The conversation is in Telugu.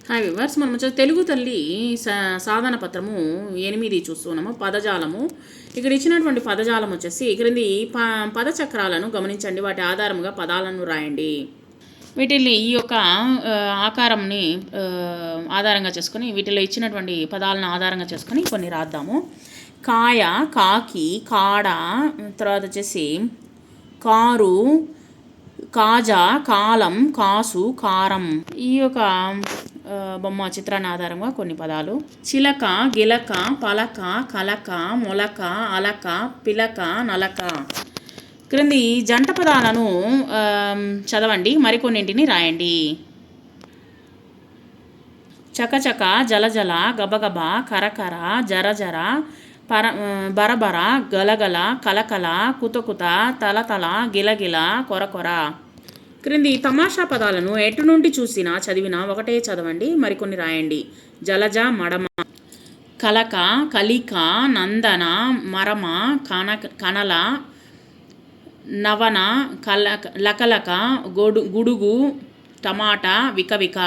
హాయ్ వివర్స్, మనం వచ్చేసి తెలుగు తల్లి సాధన పత్రము 8 చూస్తున్నాము. పదజాలము. ఇక్కడ ఇచ్చినటువంటి పదజాలం వచ్చేసి క్రింది పదచక్రాలను గమనించండి. వాటి ఆధారముగా పదాలను రాయండి. వీటిని ఈ యొక్క ఆకారంని ఆధారంగా చేసుకొని వీటిలో ఇచ్చినటువంటి పదాలను ఆధారంగా చేసుకొని కొన్ని రాద్దాము. కాయ, కాకి, కాడ, తర్వాత వచ్చేసి కారు, కాజా, కాలం, కాసు, కారం. ఈ యొక్క బొమ్మ చిత్రాన్ని ఆధారంగా కొన్ని పదాలు. చిలక, గిలక, పలక, కలక, మొలక, అలక, పిలక, నలక. క్రింది జంట పదాలను చదవండి, మరికొన్నింటిని రాయండి. చకచక, జలజల, గబగబ, కరకర, జరజర, బరబర, గలగల, కలకల, కుతకుత, తలతల, గిలగిల, కొరకొర. క్రింది తమాషా పదాలను ఎటు నుండి చూసినా చదివినా ఒకటే చదవండి, మరికొన్ని రాయండి. జలజ, మడమ. కలక, కలిక, నందన, మరమ, కనల, నవన, లకలక, గుడుగు, టమాటా, వికవిక.